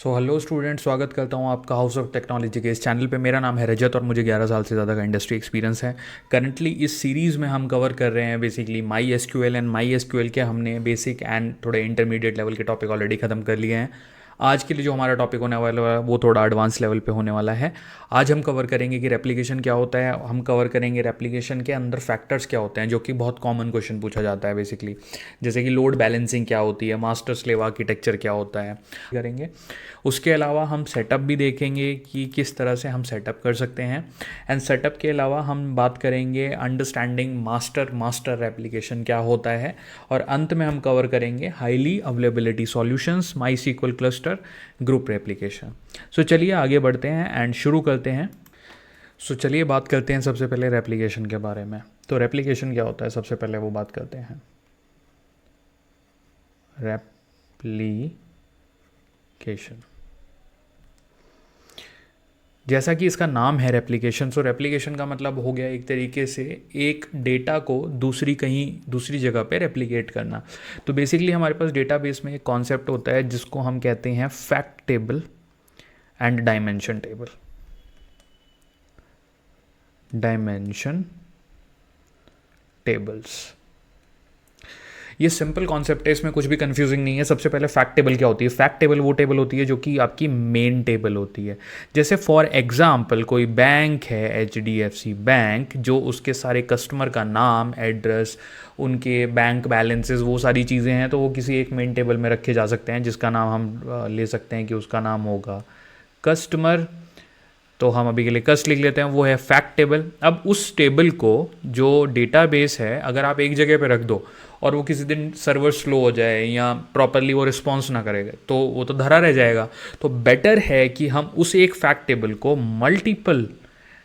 So hello student, स्वागत करता हूँ आपका हाउस ऑफ टेक्नोलॉजी के इस चैनल पे। मेरा नाम है रजत और मुझे 11 साल से ज़्यादा का इंडस्ट्री एक्सपीरियंस है। करंटली इस सीरीज़ में हम कवर कर रहे हैं basically my SQL and my SQL के हमने बेसिक एंड थोड़े इंटरमीडिएट लेवल के टॉपिक ऑलरेडी ख़त्म कर लिए हैं। आज के लिए जो हमारा टॉपिक होने वाला है वो थोड़ा एडवांस लेवल पे होने वाला है। आज हम कवर करेंगे कि रेप्लिकेशन क्या होता है, हम कवर करेंगे रेप्लिकेशन के अंदर फैक्टर्स क्या होते हैं, जो कि बहुत कॉमन क्वेश्चन पूछा जाता है बेसिकली। जैसे कि लोड बैलेंसिंग क्या होती है, मास्टर स्लेव आर्किटेक्चर क्या होता है करेंगे। उसके अलावा हम सेटअप भी देखेंगे कि किस तरह से हम सेटअप कर सकते हैं। एंड सेटअप के अलावा हम बात करेंगे अंडरस्टैंडिंग मास्टर रेप्लिकेशन क्या होता है। और अंत में हम कवर करेंगे हाईली अवेलेबिलिटी सॉल्यूशंस, माई सीक्वल क्लस्टर, ग्रुप रेप्लिकेशन। सो चलिए आगे बढ़ते हैं एंड शुरू करते हैं। सो चलिए बात करते हैं सबसे पहले रेप्लिकेशन के बारे में। तो रेप्लिकेशन क्या होता है, सबसे पहले वो बात करते हैं। रेप्लिकेशन, जैसा कि इसका नाम है रेप्लिकेशन, सो रेप्लिकेशन का मतलब हो गया एक तरीके से एक डेटा को दूसरी जगह पे रेप्लिकेट करना। तो बेसिकली हमारे पास डेटाबेस में एक कॉन्सेप्ट होता है जिसको हम कहते हैं fact table and dimension tables. ये सिंपल कॉन्सेप्ट है, इसमें कुछ भी कंफ्यूजिंग नहीं है। सबसे पहले फैक्ट टेबल क्या होती है? फैक्ट टेबल वो टेबल होती है जो कि आपकी मेन टेबल होती है। जैसे फॉर एग्जांपल कोई बैंक है, HDFC बैंक, जो उसके सारे कस्टमर का नाम, एड्रेस, उनके बैंक बैलेंसेस, वो सारी चीज़ें हैं, तो वो किसी एक मेन टेबल में रखे जा सकते हैं जिसका नाम हम ले सकते हैं कि उसका नाम होगा कस्टमर। तो हम अभी के लिए कस्ट लिख लेते हैं, वो है फैक्ट टेबल। अब उस टेबल को जो डेटाबेस है, अगर आप एक जगह पे रख दो और वो किसी दिन सर्वर स्लो हो जाए या प्रॉपरली वो रिस्पॉन्स ना करेगा तो वो तो धरा रह जाएगा। तो बेटर है कि हम उस एक फैक्ट टेबल को मल्टीपल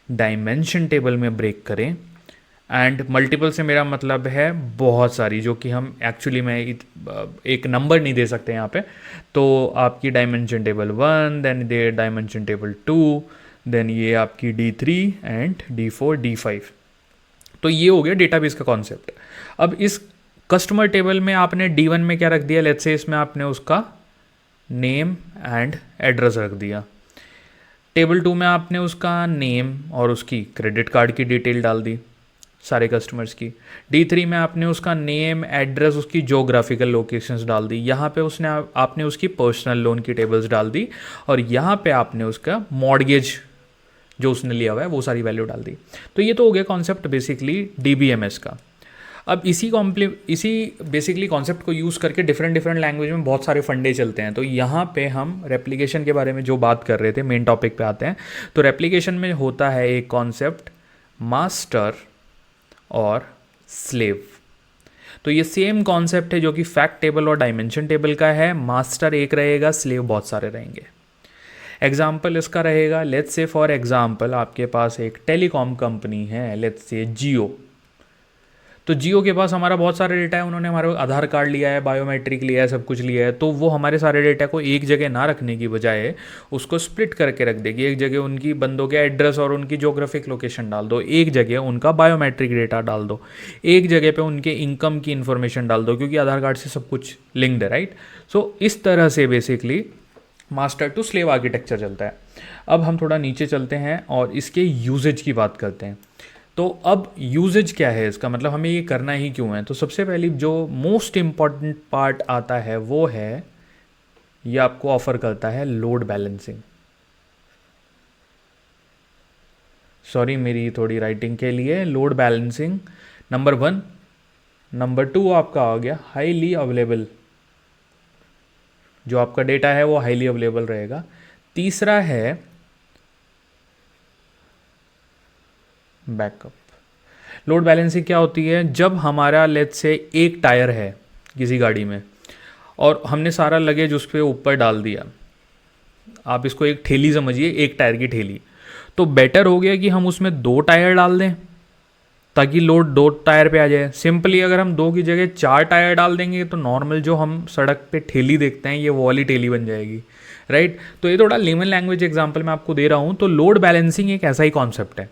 डायमेंशन टेबल में ब्रेक करें। एंड मल्टीपल से मेरा मतलब है बहुत सारी, जो कि हम एक्चुअली में एक नंबर नहीं दे सकते यहाँ पे। तो आपकी dimension table 1, then the dimension table 2, then ये आपकी D3 एंड D4 D5। तो ये हो गया डेटाबेस का कॉन्सेप्ट। अब इस कस्टमर टेबल में आपने D1 में क्या रख दिया, लेट्स से इसमें आपने उसका नेम एंड एड्रेस रख दिया। टेबल 2 में आपने उसका नेम और उसकी क्रेडिट कार्ड की डिटेल डाल दी, सारे कस्टमर्स की। D3 में आपने उसका नेम, एड्रेस, उसकी जोग्राफिकल लोकेशंस डाल दी। यहाँ पे आपने उसकी पर्सनल लोन की टेबल्स डाल दी। और यहाँ पे आपने उसका मॉर्गेज जो उसने लिया हुआ है वो सारी वैल्यू डाल दी। तो ये तो हो गया कॉन्सेप्ट बेसिकली DBMS का। अब इसी बेसिकली कॉन्सेप्ट को यूज़ करके डिफरेंट लैंग्वेज में बहुत सारे फंडे चलते हैं। तो यहाँ पे हम रेप्लिकेशन के बारे में जो बात कर रहे थे, मेन टॉपिक पे आते हैं। तो रेप्लिकेशन में होता है एक कॉन्सेप्ट मास्टर और स्लेव। तो ये सेम कॉन्सेप्ट है जो कि फैक्ट टेबल और डायमेंशन टेबल का है। मास्टर एक रहेगा, स्लेव बहुत सारे रहेंगे। एग्जाम्पल इसका रहेगा, लेट्स से फॉर एग्जाम्पल आपके पास एक टेलीकॉम कंपनी है, लेट्स से जियो। तो जियो के पास हमारा बहुत सारे डेटा है, उन्होंने हमारा आधार कार्ड लिया है, बायोमेट्रिक लिया है, सब कुछ लिया है। तो वो हमारे सारे डेटा को एक जगह ना रखने की बजाय उसको स्प्लिट करके रख देगी। एक जगह उनकी बंदों के एड्रेस और उनकी जोग्राफिक लोकेशन डाल दो, एक जगह उनका बायोमेट्रिक डेटा डाल दो, एक जगह पे उनके इनकम की इन्फॉर्मेशन डाल दो, क्योंकि आधार कार्ड से सब कुछ लिंक्ड है, राइट। सो इस तरह से basically master to slave architecture चलता है। अब हम थोड़ा नीचे चलते हैं और इसके यूजेज की बात करते हैं। तो अब यूजेज क्या है इसका, मतलब हमें ये करना ही क्यों है। तो सबसे पहली जो मोस्ट इम्पॉर्टेंट पार्ट आता है वो है, ये आपको ऑफर करता है लोड बैलेंसिंग। सॉरी मेरी थोड़ी राइटिंग के लिए, लोड बैलेंसिंग नंबर 1। नंबर 2 आपका आ गया हाईली अवेलेबल, जो आपका डेटा है वो हाईली अवेलेबल रहेगा। तीसरा है बैकअप। लोड बैलेंसिंग क्या होती है, जब हमारा लेट्स से एक टायर है किसी गाड़ी में और हमने सारा लगेज उस पर ऊपर डाल दिया, आप इसको एक ठेली समझिए, एक टायर की ठेली। तो बेटर हो गया कि हम उसमें 2 टायर डाल दें ताकि लोड 2 टायर पे आ जाए। सिंपली अगर हम 2 की जगह 4 टायर डाल देंगे तो नॉर्मल जो हम सड़क पे ठेली देखते हैं ये वो वाली ठेली बन जाएगी, राइट। तो ये थोड़ा लेमन लैंग्वेज एग्जांपल मैं आपको दे रहा हूँ। तो लोड बैलेंसिंग एक ऐसा ही कॉन्सेप्ट है।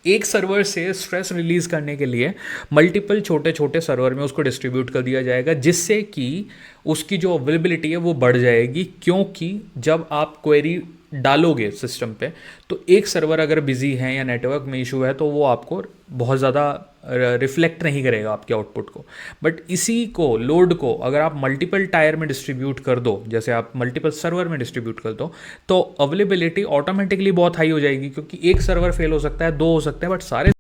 एक सर्वर से स्ट्रेस रिलीज करने के लिए मल्टीपल छोटे छोटे सर्वर में उसको डिस्ट्रीब्यूट कर दिया जाएगा, जिससे कि उसकी जो अवेलेबिलिटी है वो बढ़ जाएगी। क्योंकि जब आप क्वेरी डालोगे सिस्टम पे, तो एक सर्वर अगर बिजी है या नेटवर्क में इशू है तो वो आपको बहुत ज़्यादा रिफ्लेक्ट नहीं करेगा आपके आउटपुट को। बट इसी को लोड को अगर आप मल्टीपल टायर में डिस्ट्रीब्यूट कर दो, जैसे आप मल्टीपल सर्वर में डिस्ट्रीब्यूट कर दो, तो अवेलेबिलिटी ऑटोमेटिकली बहुत हाई हो जाएगी। क्योंकि एक सर्वर फेल हो सकता है, दो हो सकते हैं, बट सारे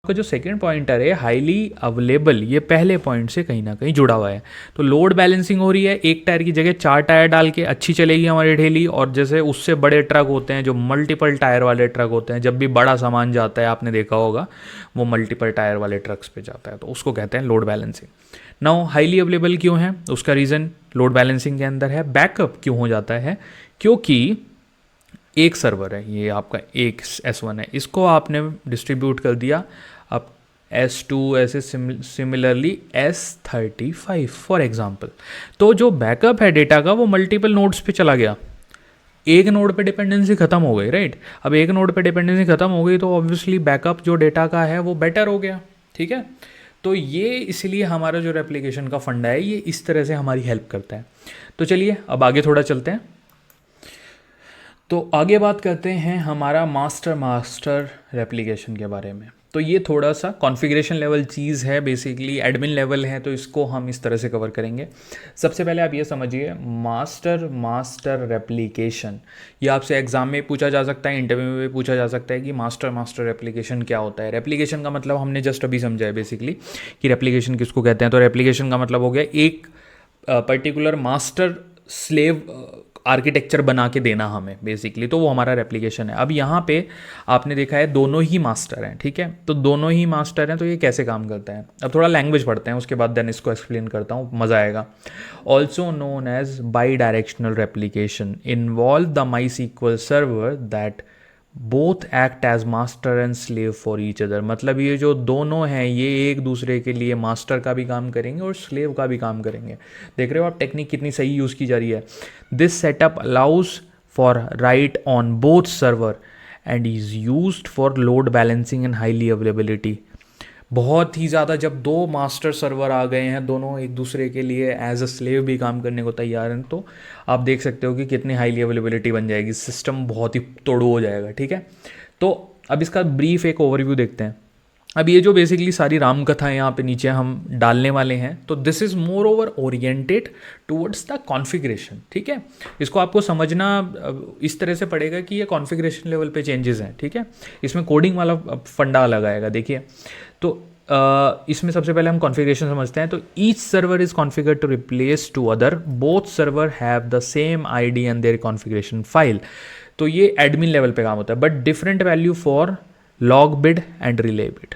का जो सेकंड पॉइंटर है हाईली अवेलेबल, ये पहले पॉइंट से कहीं ना कहीं जुड़ा हुआ है। तो लोड बैलेंसिंग हो रही है, एक टायर की जगह 4 टायर डाल के अच्छी चलेगी हमारी ठेली। और जैसे उससे बड़े ट्रक होते हैं जो मल्टीपल टायर वाले ट्रक होते हैं, जब भी बड़ा सामान जाता है आपने देखा होगा वो मल्टीपल टायर वाले ट्रक्स पे जाता है, तो उसको कहते हैं load balancing. Now highly available क्यों है, उसका रीज़न लोड बैलेंसिंग के अंदर है। बैकअप क्यों हो जाता है, क्योंकि एक सर्वर है, ये आपका एक S1 है, इसको आपने डिस्ट्रीब्यूट कर दिया। अब S2 ऐसे सिमिलरली S35 फॉर एग्जांपल। तो जो बैकअप है डेटा का वो मल्टीपल नोड्स पे चला गया, एक नोड पे डिपेंडेंसी खत्म हो गई, राइट। अब एक नोड पे डिपेंडेंसी खत्म हो गई तो ऑब्वियसली बैकअप जो डेटा का है वो बेटर हो गया, ठीक है। तो ये इसलिए हमारा जो रेप्लिकेशन का फंडा है ये इस तरह से हमारी हेल्प करता है। तो चलिए अब आगे थोड़ा चलते हैं। तो आगे बात करते हैं हमारा मास्टर रेप्लिकेशन के बारे में। तो ये थोड़ा सा कॉन्फ़िगरेशन लेवल चीज़ है, बेसिकली एडमिन लेवल है, तो इसको हम इस तरह से कवर करेंगे। सबसे पहले आप ये समझिए मास्टर रेप्लिकेशन, ये आपसे एग्जाम में पूछा जा सकता है, इंटरव्यू में भी पूछा जा सकता है कि मास्टर रेप्लिकेशन क्या होता है। रेप्लिकेशन का मतलब हमने जस्ट अभी समझा है बेसिकली कि रेप्लिकेशन किसको कहते हैं। तो रेप्लिकेशन का मतलब हो गया एक पर्टिकुलर मास्टर स्लेव आर्किटेक्चर बना के देना हमें बेसिकली, तो वो हमारा रेप्लिकेशन है। अब यहाँ पे आपने देखा है दोनों ही मास्टर हैं, ठीक है। तो दोनों ही मास्टर हैं, तो ये कैसे काम करता है। अब थोड़ा लैंग्वेज पढ़ते हैं, उसके बाद देन इसको एक्सप्लेन करता हूँ, मज़ा आएगा। Also known as bidirectional replication involve the MySQL server that both act as master and slave for each other. मतलब ये जो दोनों हैं ये एक दूसरे के लिए मास्टर का भी काम करेंगे और स्लेव का भी काम करेंगे। देख रहे हो आप टेक्निक कितनी सही यूज़ की जा रही है। This setup allows for right on both server and is used for load balancing and highly availability. बहुत ही ज़्यादा जब दो मास्टर सर्वर आ गए हैं, दोनों एक दूसरे के लिए एज अ स्लेव भी काम करने को तैयार हैं, तो आप देख सकते हो कि कितनी हाईली अवेलेबिलिटी बन जाएगी, सिस्टम बहुत ही तोड़ो हो जाएगा, ठीक है। तो अब इसका ब्रीफ एक ओवरव्यू देखते हैं। अब ये जो बेसिकली सारी राम कथा यहाँ पे नीचे हम डालने वाले हैं, तो this is more over oriented towards the configuration, ठीक है। इसको आपको समझना इस तरह से पड़ेगा कि ये कॉन्फ़िगरेशन लेवल पे चेंजेस हैं, ठीक है। इसमें कोडिंग वाला फंडा अलग आएगा, देखिए। तो इसमें सबसे पहले हम कॉन्फ़िगरेशन समझते हैं। तो each server is configured to replace to other, both server have the same ID and their configuration file. तो ये एडमिन लेवल पे काम होता है, but different value for log bid and relay bid.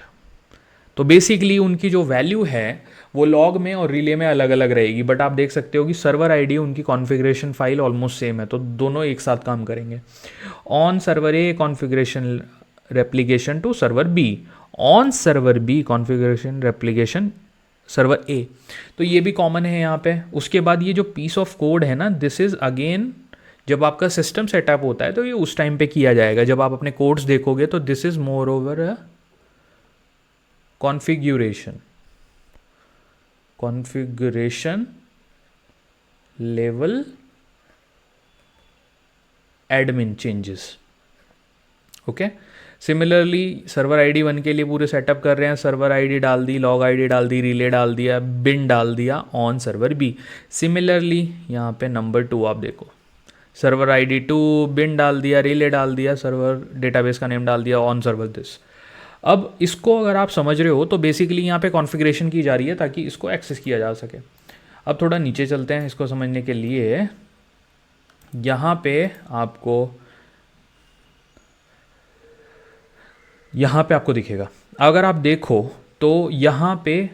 तो बेसिकली उनकी जो वैल्यू है वो लॉग में और रिले में अलग अलग रहेगी, बट आप देख सकते हो कि सर्वर आईडी उनकी कॉन्फ़िगरेशन फाइल ऑलमोस्ट सेम है, तो दोनों एक साथ काम करेंगे। On server A configuration replication to server B, on server B configuration replication server A. तो ये भी कॉमन है यहाँ पे। उसके बाद ये जो पीस ऑफ कोड है ना, दिस इज़ अगेन जब आपका सिस्टम सेटअप होता है तो ये उस टाइम पे किया जाएगा। जब आप अपने कोड्स देखोगे तो this is more over a configuration level admin changes, okay. Similarly server ID 1 के लिए पूरे सेटअप कर रहे हैं, सर्वर आईडी डाल दी, लॉग आईडी डाल दी, रिले डाल दिया, बिन डाल दिया ऑन सर्वर बी। सिमिलरली यहाँ पे नंबर 2 आप देखो, सर्वर आईडी 2, बिन डाल दिया, रिले डाल दिया, सर्वर डेटाबेस का नेम डाल दिया, ऑन सर्वर दिस। अब इसको अगर आप समझ रहे हो तो बेसिकली यहाँ पे कॉन्फ़िगरेशन की जा रही है ताकि इसको एक्सेस किया जा सके। अब थोड़ा नीचे चलते हैं इसको समझने के लिए। यहाँ पे आपको दिखेगा, अगर आप देखो तो यहाँ पे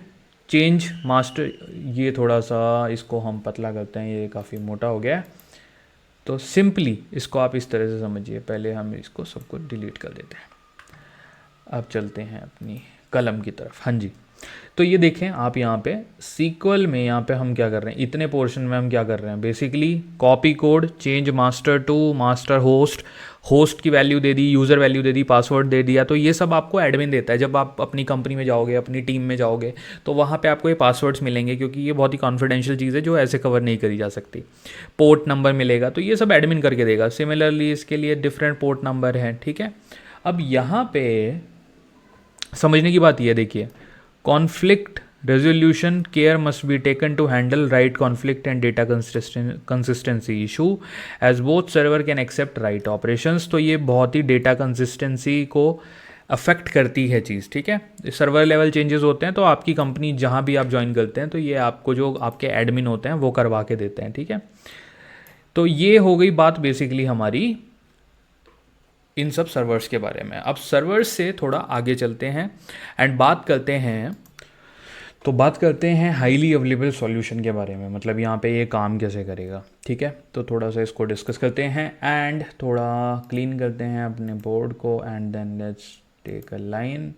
चेंज मास्टर, ये थोड़ा सा इसको हम पतला करते हैं, ये काफ़ी मोटा हो गया है। तो सिंपली इसको आप इस तरह से समझिए, पहले हम इसको सबको डिलीट कर देते हैं। अब चलते हैं अपनी कलम की तरफ। हाँ जी, तो ये देखें आप यहाँ पे सीक्वल में यहाँ पे हम क्या कर रहे हैं, इतने पोर्शन में हम क्या कर रहे हैं, basically copy code, change master to master host, host की वैल्यू दे दी, यूज़र वैल्यू दे दी, पासवर्ड दे दिया। तो ये सब आपको एडमिन देता है। जब आप अपनी कंपनी में जाओगे, अपनी टीम में जाओगे, तो वहाँ पे आपको ये पासवर्ड्स मिलेंगे, क्योंकि ये बहुत ही कॉन्फिडेंशियल चीज़ है जो ऐसे कवर नहीं करी जा सकती। पोर्ट नंबर मिलेगा, तो ये सब एडमिन करके देगा। सिमिलरली इसके लिए डिफरेंट पोर्ट नंबर हैं, ठीक है। अब यहाँ पे समझने की बात ये देखिए, conflict resolution care must be taken to handle write conflict and data consistency issue as both server can accept write operations. तो ये बहुत ही डेटा कंसिस्टेंसी को अफेक्ट करती है चीज़, ठीक है। सर्वर लेवल चेंजेस होते हैं तो आपकी कंपनी जहाँ भी आप ज्वाइन करते हैं, तो ये आपको जो आपके एडमिन होते हैं वो करवा के देते हैं, ठीक है। तो ये हो गई बात बेसिकली हमारी इन सब सर्वर्स के बारे में। अब सर्वर्स से थोड़ा आगे चलते हैं एंड बात करते हैं हाईली अवेलेबल सॉल्यूशन के बारे में, मतलब यहाँ पे ये काम कैसे करेगा, ठीक है। तो थोड़ा सा इसको डिस्कस करते हैं एंड थोड़ा क्लीन करते हैं अपने बोर्ड को and then let's take a line.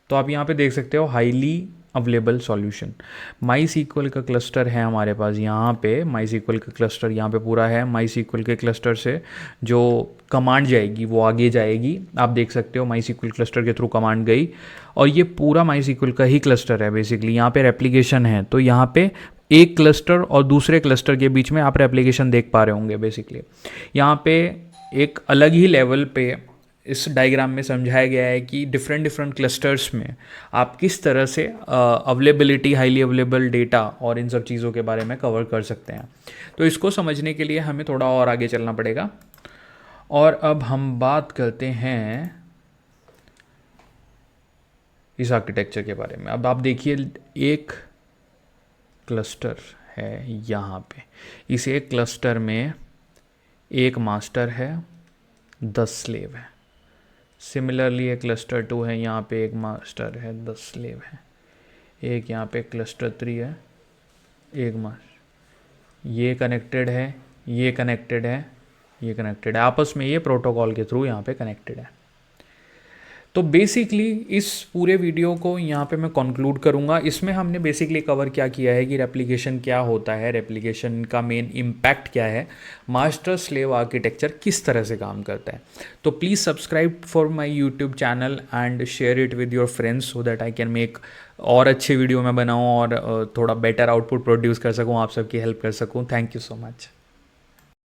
तो आप यहाँ पे देख सकते हो highly available solution, MySQL का क्लस्टर है हमारे पास। यहाँ पे माई सीक्वल का क्लस्टर यहाँ पे पूरा है। माई सीक्वल के क्लस्टर से जो कमांड जाएगी वो आगे जाएगी, आप देख सकते हो माई सीक्वल क्लस्टर के थ्रू कमांड गई, और ये पूरा माई सीक्वल का ही क्लस्टर है बेसिकली। यहाँ पे रेप्लिकेशन है, तो यहाँ पे एक क्लस्टर और दूसरे क्लस्टर के बीच में आप रेप्लिकेशन देख पा रहे होंगे बेसिकली। यहाँ पे एक अलग ही लेवल पे इस डायग्राम में समझाया गया है कि डिफरेंट क्लस्टर्स में आप किस तरह से अवेलेबिलिटी, हाईली अवेलेबल डेटा और इन सब चीज़ों के बारे में कवर कर सकते हैं। तो इसको समझने के लिए हमें थोड़ा और आगे चलना पड़ेगा। और अब हम बात करते हैं इस आर्किटेक्चर के बारे में। अब आप देखिए, एक क्लस्टर है यहाँ पे, इस एक क्लस्टर में एक मास्टर है, 10 स्लेव है। सिमिलरली एक क्लस्टर 2 है, यहाँ पे एक मास्टर है, 10 स्लेव है। एक यहाँ पे क्लस्टर 3 है, एक मास्टर। ये कनेक्टेड है, ये कनेक्टेड है, ये कनेक्टेड है, आपस में ये प्रोटोकॉल के थ्रू यहाँ पे कनेक्टेड है। तो बेसिकली इस पूरे वीडियो को यहाँ पे मैं कंक्लूड करूँगा। इसमें हमने बेसिकली कवर क्या किया है कि रेप्लिकेशन क्या होता है, रेप्लिकेशन का मेन इम्पैक्ट क्या है, मास्टर स्लेव आर्किटेक्चर किस तरह से काम करता है। तो please subscribe for my YouTube channel and share it with your friends so that I can make और अच्छे वीडियो मैं बनाऊँ और थोड़ा बेटर आउटपुट प्रोड्यूस कर सकूँ, आप सबकी हेल्प कर सकूँ। Thank you so much.